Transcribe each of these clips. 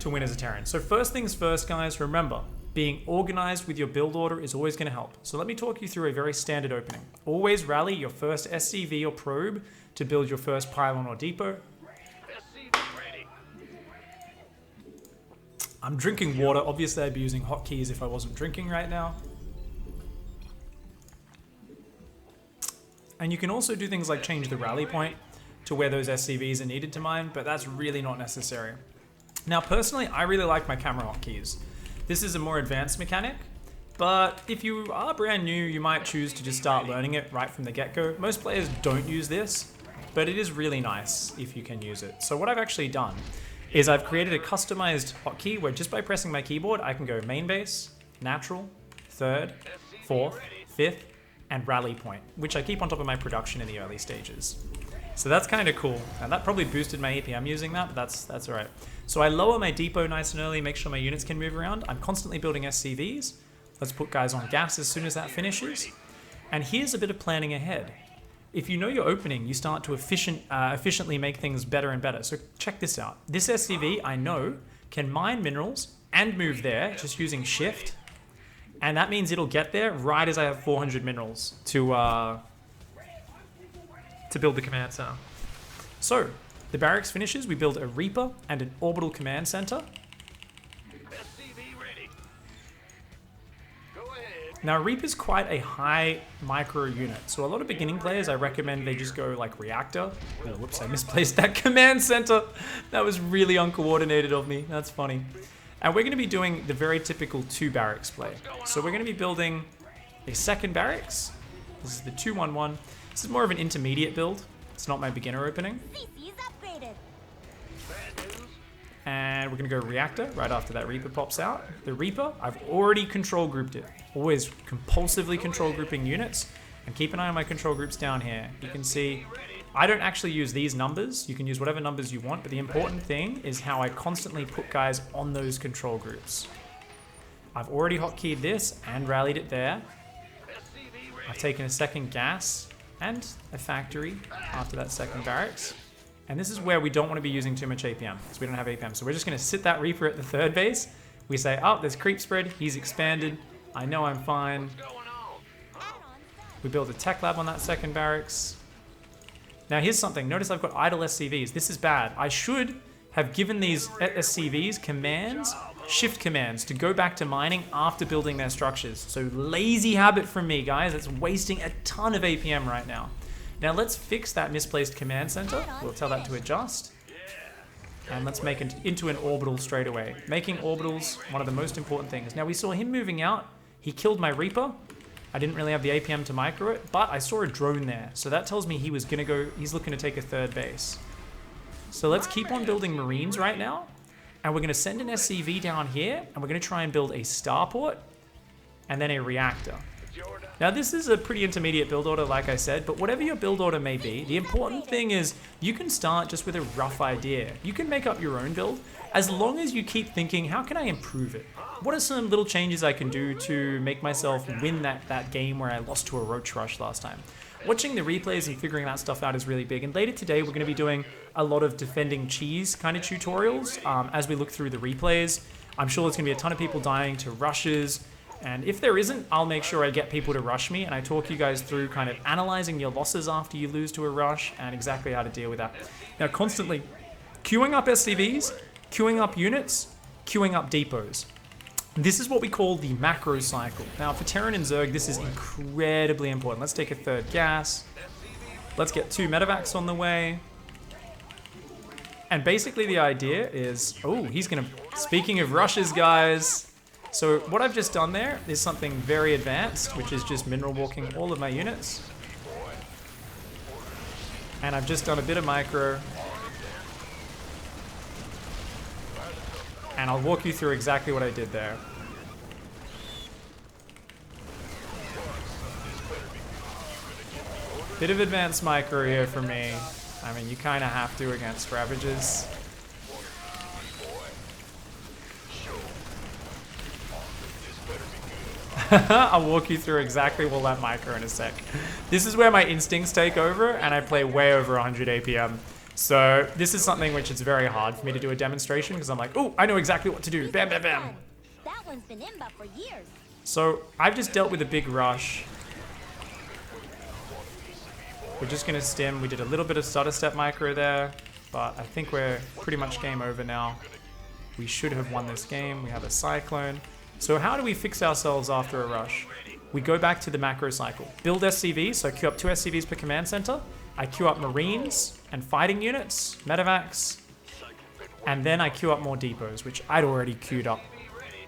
to win as a Terran. So first things first, guys, remember, being organized with your build order is always going to help. So let me talk you through a very standard opening. Always rally your first SCV or probe to build your first pylon or depot. I'm drinking water. Obviously, I'd be using hotkeys if I wasn't drinking right now. And you can also do things like change the rally point to where those SCVs are needed to mine, but that's really not necessary. Now, personally, I really like my camera hotkeys. This is a more advanced mechanic, but if you are brand new, you might choose to just start learning it right from the get-go. Most players don't use this, but it is really nice if you can use it. So what I've actually done is I've created a customized hotkey where just by pressing my keyboard, I can go main base, natural, third, fourth, fifth, and rally point, which I keep on top of my production in the early stages. So that's kind of cool. And that probably boosted my APM using that, but that's all right. So I lower my depot nice and early, make sure my units can move around. I'm constantly building SCVs. Let's put guys on gas as soon as that finishes. And here's a bit of planning ahead. If you know your opening, you start to efficiently make things better and better. So check this out. This SCV, I know, can mine minerals and move there just using shift. And that means it'll get there right as I have 400 minerals to build the command center. So the barracks finishes, we build a Reaper and an orbital command center. Now, Reaper's quite a high micro unit, so a lot of beginning players, I recommend they just go like reactor. Oh, whoops, I misplaced that command center. That was really uncoordinated of me. That's funny. And we're going to be doing the very typical 2 barracks play. So we're going to be building a second barracks. This is the 2-1-1. This is more of an intermediate build. It's not my beginner opening. And we're going to go reactor right after that Reaper pops out. The Reaper, I've already control grouped it. Always compulsively control grouping units. And keep an eye on my control groups down here. You can see I don't actually use these numbers. You can use whatever numbers you want, but the important thing is how I constantly put guys on those control groups. I've already hotkeyed this and rallied it there. I've taken a second gas and a factory after that second barracks. And this is where we don't want to be using too much APM, because we don't have APM. So we're just going to sit that Reaper at the third base. We say, oh, there's creep spread. He's expanded. I know I'm fine. We build a tech lab on that second barracks. Now here's something. Notice I've got idle SCVs. This is bad. I should have given these SCVs commands, shift commands, to go back to mining after building their structures. So lazy habit from me, guys. It's wasting a ton of APM right now. Now let's fix that misplaced command center. We'll tell that to adjust. And let's make it into an orbital straight away. Making orbitals one of the most important things. Now we saw him moving out. He killed my Reaper. I didn't really have the APM to micro it, but I saw a drone there. So that tells me he was gonna go, he's looking to take a third base. So let's keep on building Marines right now. And we're gonna send an SCV down here, and we're gonna try and build a starport and then a reactor. Now this is a pretty intermediate build order, like I said, but whatever your build order may be, the important thing is you can start just with a rough idea. You can make up your own build as long as you keep thinking, how can I improve it? What are some little changes I can do to make myself win that game where I lost to a roach rush last time? Watching the replays and figuring that stuff out is really big. And later today, we're going to be doing a lot of defending cheese kind of tutorials as we look through the replays. I'm sure there's going to be a ton of people dying to rushes. And if there isn't, I'll make sure I get people to rush me, and I talk you guys through kind of analyzing your losses after you lose to a rush and exactly how to deal with that. Now, constantly queuing up SCVs, queuing up units, queuing up depots. This is what we call the macro cycle. Now, for Terran and Zerg, this is incredibly important. Let's take a third gas. Let's get 2 medevacs on the way. And basically the idea is, oh, he's going to, speaking of rushes, guys. So what I've just done there is something very advanced, which is just mineral walking all of my units. And I've just done a bit of micro. And I'll walk you through exactly what I did there. Bit of advanced micro here for me. I mean, you kind of have to against Ravages. I'll walk you through exactly all that micro in a sec. This is where my instincts take over, and I play way over 100 APM. So this is something which is very hard for me to do a demonstration because I'm like, oh, I know exactly what to do. Bam, bam, bam. That one's been in for years. So I've just dealt with a big rush. We're just going to stim. We did a little bit of stutter step micro there, but I think we're pretty much game over now. We should have won this game. We have a cyclone. So how do we fix ourselves after a rush? We go back to the macro cycle. Build SCVs, so queue up 2 SCVs per command center. I queue up Marines and fighting units, medevacs, and then I queue up more depots, which I'd already queued up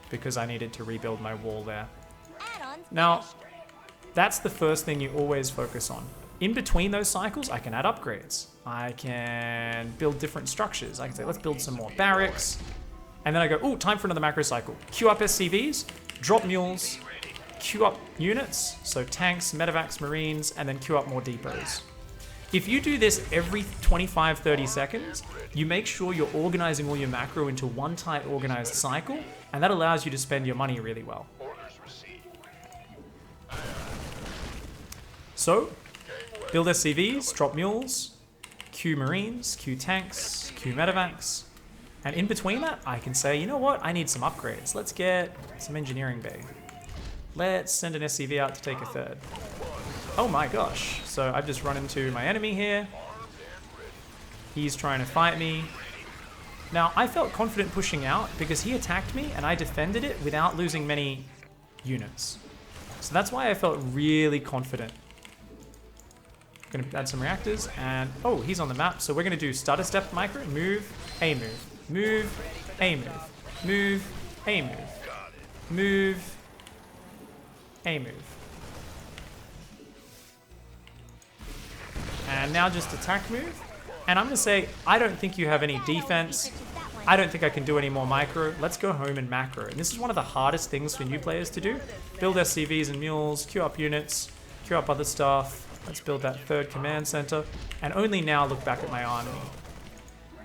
because I needed to rebuild my wall there. Now, that's the first thing you always focus on. In between those cycles, I can add upgrades. I can build different structures. I can say, let's build some more barracks. And then I go, oh, time for another macro cycle. Queue up SCVs, drop mules, queue up units, so tanks, medevacs, marines, and then queue up more depots. If you do this every 25-30 seconds, you make sure you're organizing all your macro into one tight organized cycle, and that allows you to spend your money really well. So, build SCVs, drop mules, queue marines, queue tanks, queue medevacs, and in between that, I can say, you know what, I need some upgrades. Let's get some engineering bay. Let's send an SCV out to take a third. Oh my gosh, so I've just run into my enemy here. He's trying to fight me. Now, I felt confident pushing out because he attacked me and I defended it without losing many units. So that's why I felt really confident. Gonna add some reactors and, oh, he's on the map. So we're gonna do stutter step micro, move, A move, move, A move, move, A move, move, A move. And now just attack move. And I'm gonna say, I don't think you have any defense. I don't think I can do any more micro. Let's go home and macro. And this is one of the hardest things for new players to do. Build SCVs and mules, queue up units, queue up other stuff. Let's build that third command center. And only now look back at my army.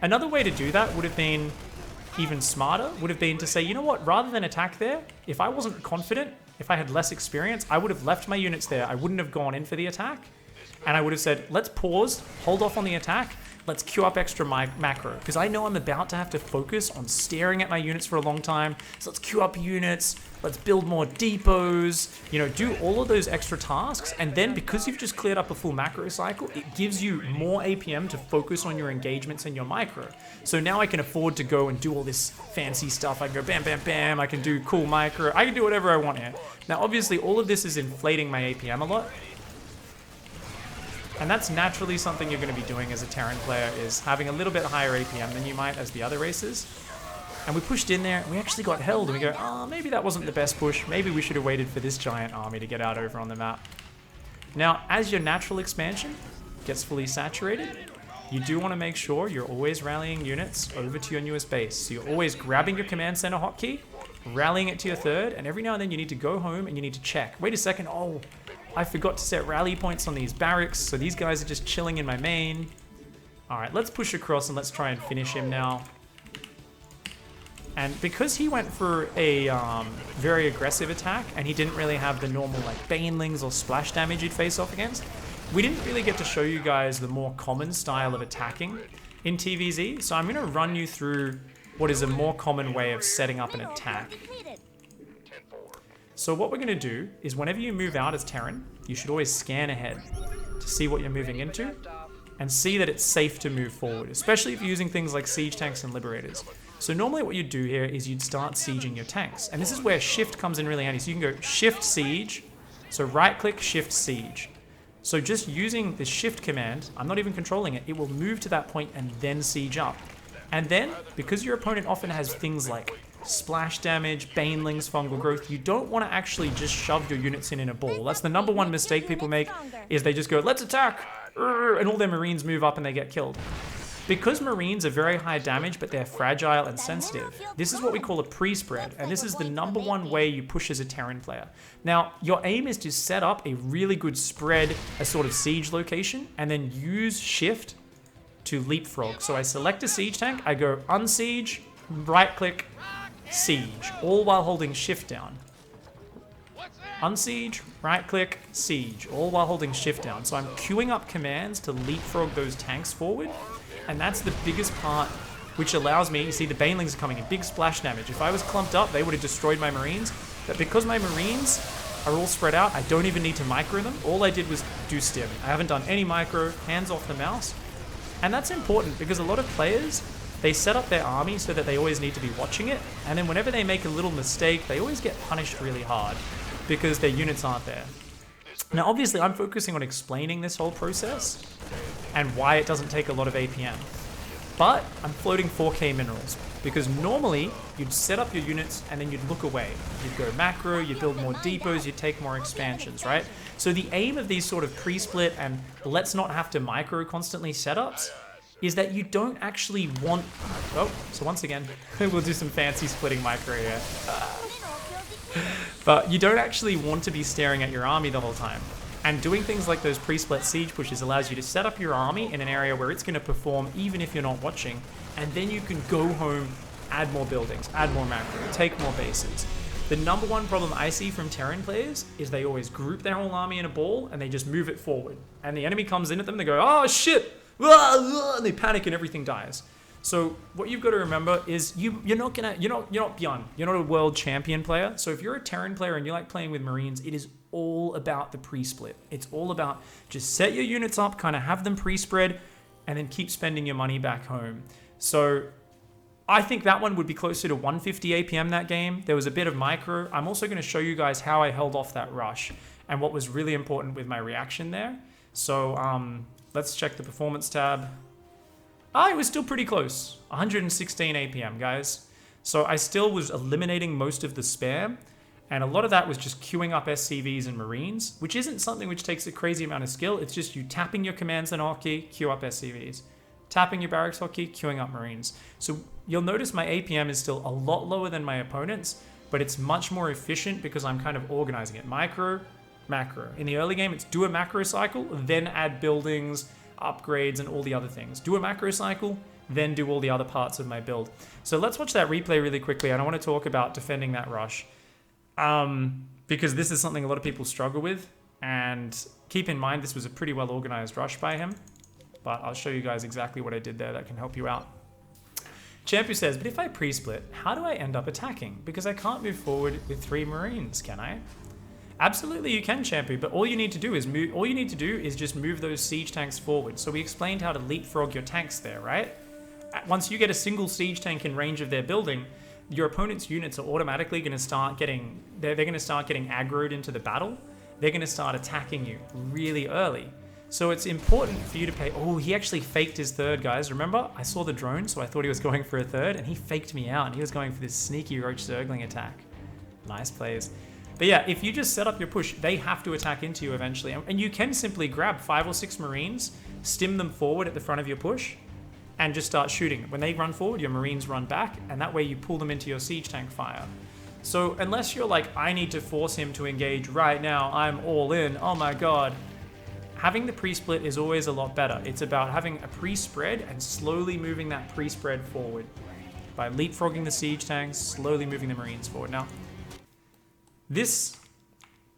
Another way to do that would have been even smarter, would have been to say, you know what, rather than attack there, if I wasn't confident, if I had less experience, I would have left my units there. I wouldn't have gone in for the attack. And I would have said, let's pause, hold off on the attack, let's queue up extra macro. Because I know I'm about to have to focus on staring at my units for a long time. So let's queue up units, let's build more depots, you know, do all of those extra tasks. And then because you've just cleared up a full macro cycle, it gives you more APM to focus on your engagements and your micro. So now I can afford to go and do all this fancy stuff. I can go bam, bam, bam, I can do cool micro, I can do whatever I want here. Now, obviously, all of this is inflating my APM a lot. And that's naturally something you're going to be doing as a Terran player, is having a little bit higher APM than you might as the other races. And we pushed in there, and we actually got held, and we go, oh, maybe that wasn't the best push. Maybe we should have waited for this giant army to get out over on the map. Now, as your natural expansion gets fully saturated, you do want to make sure you're always rallying units over to your newest base. So you're always grabbing your command center hotkey, rallying it to your third, and every now and then you need to go home and you need to check. Wait a second, oh, I forgot to set rally points on these barracks, so these guys are just chilling in my main. All right, let's push across and let's try and finish him now. And because he went for a very aggressive attack and he didn't really have the normal like banelings or splash damage you'd face off against, we didn't really get to show you guys the more common style of attacking in TVZ. So I'm gonna run you through what is a more common way of setting up an attack. So what we're going to do is whenever you move out as Terran, you should always scan ahead to see what you're moving into and see that it's safe to move forward, especially if you're using things like siege tanks and liberators. So normally what you'd do here is you'd start sieging your tanks. And this is where shift comes in really handy. So you can go shift siege, so right click shift siege. So just using the shift command, I'm not even controlling it, it will move to that point and then siege up. And then, because your opponent often has things like splash damage, banelings, fungal growth, you don't want to actually just shove your units in a ball. That's the #1 mistake people make, is they just go, let's attack, and all their marines move up and they get killed. Because marines are very high damage, but they're fragile and sensitive, this is what we call a pre-spread, and this is the #1 way you push as a Terran player. Now, your aim is to set up a really good spread, a sort of siege location, and then use shift to leapfrog. So I select a siege tank, I go unsiege, right-click, siege, all while holding shift down. Unsiege, right-click, siege, all while holding shift down. So I'm queuing up commands to leapfrog those tanks forward. And that's the biggest part, which allows me, you see the banelings are coming in, big splash damage. If I was clumped up, they would have destroyed my Marines. But because my Marines are all spread out, I don't even need to micro them. All I did was do stim. I haven't done any micro, hands off the mouse. And that's important because a lot of players, they set up their army so that they always need to be watching it. And then whenever they make a little mistake, they always get punished really hard because their units aren't there. Now, obviously, I'm focusing on explaining this whole process and why it doesn't take a lot of APM. But I'm floating 4K minerals because normally you'd set up your units and then you'd look away. You'd go macro, you'd build more depots, you'd take more expansions, right? So the aim of these sort of pre-split and let's not have to micro constantly setups is that you don't actually want... Oh, so once again, we'll do some fancy splitting micro here. But you don't actually want to be staring at your army the whole time. And doing things like those pre-split siege pushes allows you to set up your army in an area where it's going to perform even if you're not watching. And then you can go home, add more buildings, add more macro, take more bases. The number one problem I see from Terran players is they always group their whole army in a ball and they just move it forward. And the enemy comes in at them, they go, oh shit! And they panic and everything dies. So what you've got to remember is you're not Beyond. You're not a world champion player. So if you're a Terran player and you like playing with Marines, it is all about the pre-split. It's all about just set your units up, kind of have them pre-spread, and then keep spending your money back home. So I think that one would be closer to 150 APM that game. There was a bit of micro. I'm also going to show you guys how I held off that rush and what was really important with my reaction there. So let's check the performance tab. It was still pretty close. 116 APM, guys. So I still was eliminating most of the spam. And a lot of that was just queuing up SCVs and Marines, which isn't something which takes a crazy amount of skill. It's just you tapping your commands and hotkey, queue up SCVs. Tapping your barracks hotkey, queuing up Marines. So you'll notice my APM is still a lot lower than my opponent's, but it's much more efficient because I'm kind of organizing it. Micro, macro. In the early game, it's do a macro cycle, then add buildings, upgrades, and all the other things. Do a macro cycle, then do all the other parts of my build. So let's watch that replay really quickly. And I want to talk about defending that rush. Because this is something a lot of people struggle with. And keep in mind, this was a pretty well organized rush by him. But I'll show you guys exactly what I did there that can help you out. Champion says, but if I pre-split, how do I end up attacking? Because I can't move forward with 3 Marines, can I? Absolutely you can, Champion, but all you need to do is just move those siege tanks forward. So we explained how to leapfrog your tanks there, right? Once you get a single siege tank in range of their building, your opponent's units are automatically going to start getting, they're going to start getting aggroed into the battle. They're going to start attacking you really early. So it's important for you to pay. Oh, he actually faked his third, guys. Remember, I saw the drone, so I thought he was going for a third, and he faked me out, and he was going for this sneaky Roach Zergling attack. Nice plays. But yeah, if you just set up your push, they have to attack into you eventually. And you can simply grab 5 or 6 Marines, stim them forward at the front of your push, and just start shooting. When they run forward, your Marines run back, and that way you pull them into your siege tank fire. So unless you're like, I need to force him to engage right now, I'm all in, oh my god. Having the pre-split is always a lot better. It's about having a pre-spread and slowly moving that pre-spread forward. By leapfrogging the siege tanks, slowly moving the Marines forward. Now, this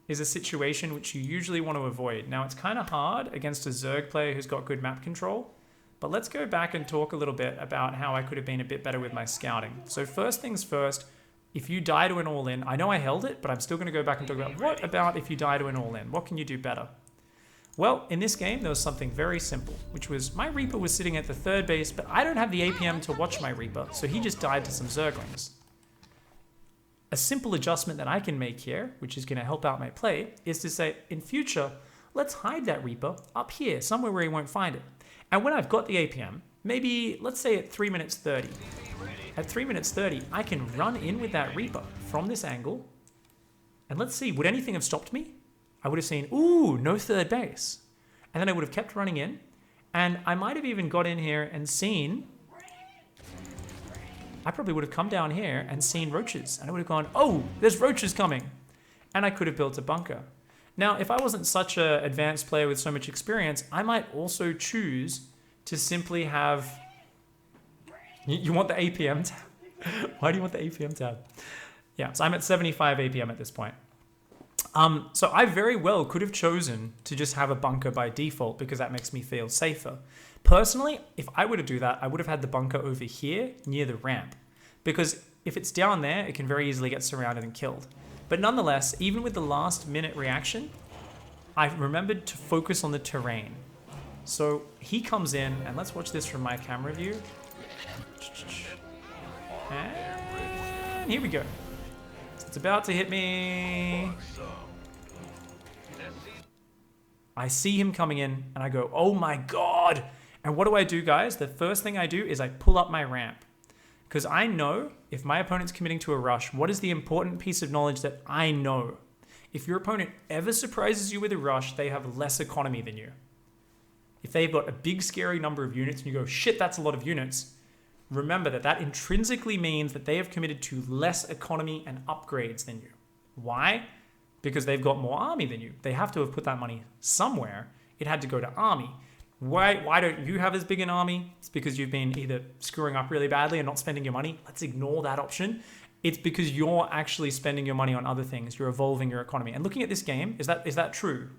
is a situation which you usually want to avoid. Now, it's kind of hard against a Zerg player who's got good map control, but let's go back and talk a little bit about how I could have been a bit better with my scouting. So first things first, if you die to an all-in, I know I held it, but I'm still going to go back and talk about what about if you die to an all-in? What can you do better? Well, in this game, there was something very simple, which was my Reaper was sitting at the 3rd base, but I don't have the APM to watch my Reaper, so he just died to some Zerglings. A simple adjustment that I can make here, which is going to help out my play, is to say, in future, let's hide that Reaper up here, somewhere where he won't find it. And when I've got the APM, maybe, let's say at 3 minutes 30. At 3 minutes 30, I can run in with that Reaper from this angle. And let's see, would anything have stopped me? I would have seen, ooh, no 3rd base. And then I would have kept running in. And I might have even got in here and seen... I probably would have come down here and seen roaches. And I would have gone, oh, there's roaches coming. And I could have built a bunker. Now, if I wasn't such an advanced player with so much experience, I might also choose to simply have... You want the APM tab? Why do you want the APM tab? Yeah, so I'm at 75 APM at this point. So I very well could have chosen to just have a bunker by default because that makes me feel safer. Personally, if I were to do that, I would have had the bunker over here near the ramp. Because if it's down there, it can very easily get surrounded and killed. But nonetheless, even with the last minute reaction, I remembered to focus on the terrain. So he comes in, and let's watch this from my camera view. And here we go. It's about to hit me. I see him coming in, and I go, oh my god. And what do, guys? The first thing I do is I pull up my ramp. Because I know if my opponent's committing to a rush, what is the important piece of knowledge that I know? If your opponent ever surprises you with a rush, they have less economy than you. If they've got a big scary number of units and you go, shit, that's a lot of units, remember that that intrinsically means that they have committed to less economy and upgrades than you. Why? Because they've got more army than you. They have to have put that money somewhere. It had to go to army. Why don't you have as big an army? It's because you've been either screwing up really badly and not spending your money. Let's ignore that option. It's because you're actually spending your money on other things. You're evolving your economy. And looking at this game, is that true?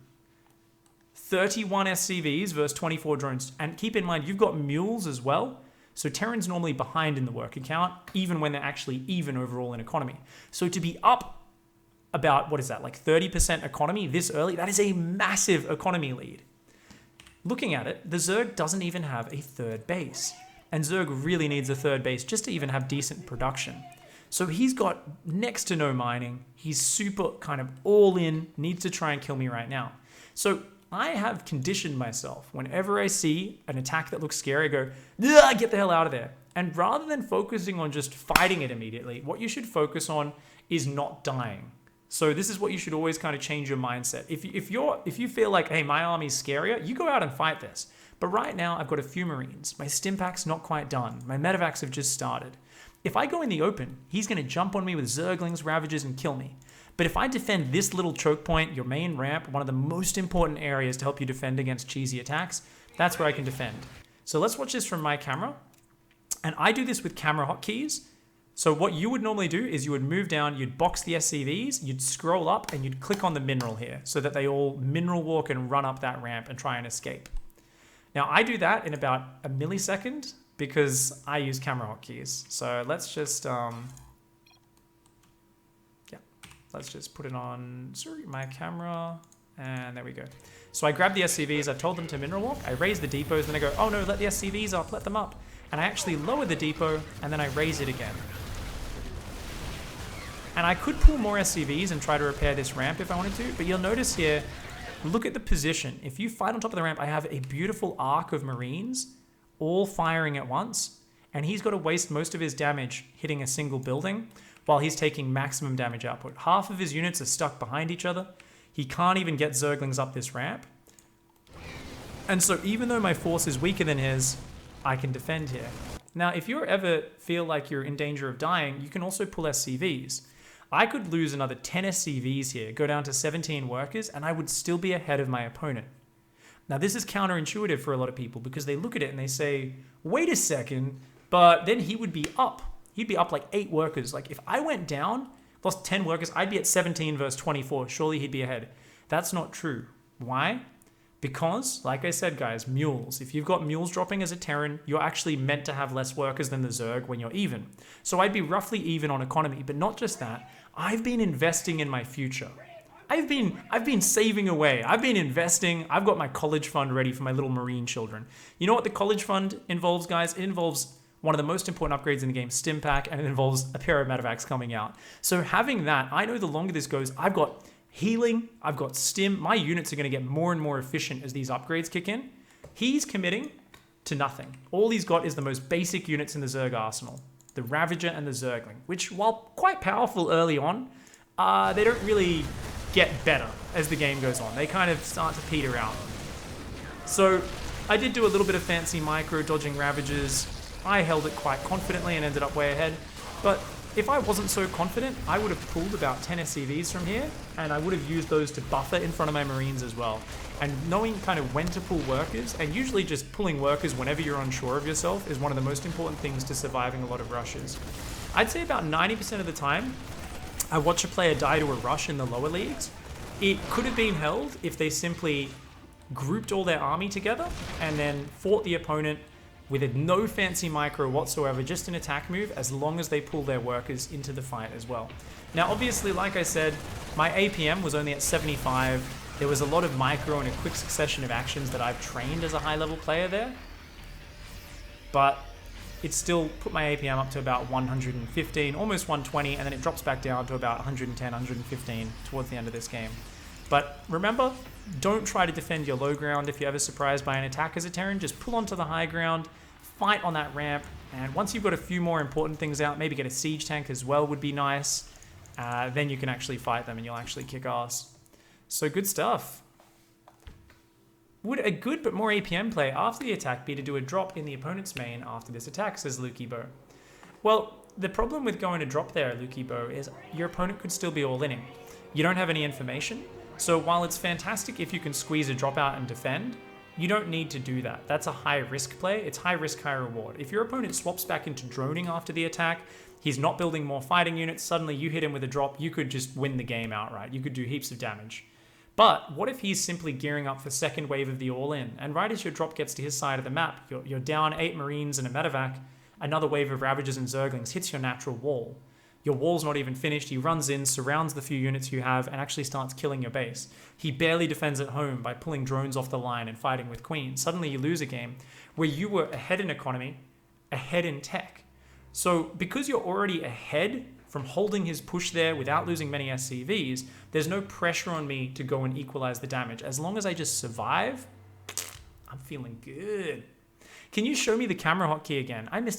31 SCVs versus 24 drones. And keep in mind, you've got mules as well. So Terran's normally behind in the worker count, even when they're actually even overall in economy. So to be up about, what is that, like 30% economy this early, that is a massive economy lead. Looking at it, the Zerg doesn't even have a third base. And Zerg really needs a third base just to even have decent production. So he's got next to no mining. He's super kind of all in, needs to try and kill me right now. So I have conditioned myself. Whenever I see an attack that looks scary, I go, get the hell out of there. And rather than focusing on just fighting it immediately, what you should focus on is not dying. So this is what you should always kind of change your mindset. If you feel like, hey, my army's scarier, you go out and fight this. But right now, I've got a few Marines. My stim pack's not quite done. My medevacs have just started. If I go in the open, he's going to jump on me with Zerglings, Ravagers, and kill me. But if I defend this little choke point, your main ramp, one of the most important areas to help you defend against cheesy attacks, that's where I can defend. So let's watch this from my camera. And I do this with camera hotkeys. So what you would normally do is you would move down, you'd box the SCVs, you'd scroll up, and you'd click on the mineral here so that they all mineral walk and run up that ramp and try and escape. Now, I do that in about a millisecond because I use camera hotkeys. So let's just, let's just put it on, sorry, my camera, and there we go. So I grab the SCVs, I've told them to mineral walk, I raise the depots, then I go, oh no, let the SCVs up, let them up. And I actually lower the depot, and then I raise it again. And I could pull more SCVs and try to repair this ramp if I wanted to, but you'll notice here, look at the position. If you fight on top of the ramp, I have a beautiful arc of Marines all firing at once, and he's got to waste most of his damage hitting a single building while he's taking maximum damage output. Half of his units are stuck behind each other. He can't even get Zerglings up this ramp. And so even though my force is weaker than his, I can defend here. Now, if you ever feel like you're in danger of dying, you can also pull SCVs. I could lose another 10 SCVs here, go down to 17 workers, and I would still be ahead of my opponent. Now, this is counterintuitive for a lot of people because they look at it and they say, wait a second, but then he would be up. He'd be up like 8 workers. Like if I went down, lost 10 workers, I'd be at 17 versus 24. Surely he'd be ahead. That's not true. Why? Because, like I said, guys, mules. If you've got mules dropping as a Terran, you're actually meant to have less workers than the Zerg when you're even. So I'd be roughly even on economy, but not just that. I've been investing in my future. I've been saving away. I've been investing. I've got my college fund ready for my little Marine children. You know what the college fund involves, guys? It involves one of the most important upgrades in the game, Stim Pack, and it involves a pair of medevacs coming out. So having that, I know the longer this goes, I've got healing, I've got stim. My units are going to get more and more efficient as these upgrades kick in. He's committing to nothing. All he's got is the most basic units in the Zerg arsenal, the Ravager and the Zergling, which, while quite powerful early on, they don't really get better as the game goes on. They kind of start to peter out. So I did do a little bit of fancy micro dodging Ravagers. I held it quite confidently and ended up way ahead. But if I wasn't so confident, I would have pulled about 10 SCVs from here, and I would have used those to buffer in front of my Marines as well. And knowing kind of when to pull workers, and usually just pulling workers whenever you're unsure of yourself, is one of the most important things to surviving a lot of rushes. I'd say about 90% of the time, I watch a player die to a rush in the lower leagues. It could have been held if they simply grouped all their army together, and then fought the opponent with no fancy micro whatsoever, just an attack move, as long as they pull their workers into the fight as well. Now, obviously, like I said, my APM was only at 75. There was a lot of micro and a quick succession of actions that I've trained as a high-level player there. But it still put my APM up to about 115, almost 120, and then it drops back down to about 110, 115 towards the end of this game. But remember, don't try to defend your low ground if you're ever surprised by an attack as a Terran. Just pull onto the high ground, fight on that ramp, and once you've got a few more important things out, maybe get a siege tank as well would be nice, then you can actually fight them and you'll actually kick ass. So good stuff. Would a good but more APM play after the attack be to do a drop in the opponent's main after this attack, says Lukey Well, the problem with going to drop there, Lukey is your opponent could still be all-inning. You don't have any information, so while it's fantastic if you can squeeze a drop out and defend, you don't need to do that. That's a high-risk play. It's high-risk, high-reward. If your opponent swaps back into droning after the attack, he's not building more fighting units, suddenly you hit him with a drop, you could just win the game outright. You could do heaps of damage. But what if he's simply gearing up for second wave of the all-in, and right as your drop gets to his side of the map, you're down 8 Marines and a medevac, another wave of Ravagers and Zerglings hits your natural wall. Your wall's not even finished, he runs in, surrounds the few units you have, and actually starts killing your base. He barely defends at home by pulling drones off the line and fighting with queens. Suddenly you lose a game where you were ahead in economy, ahead in tech. So because you're already ahead from holding his push there without losing many SCVs, there's no pressure on me to go and equalize the damage. As long as I just survive, I'm feeling good. Can you show me the camera hotkey again? I missed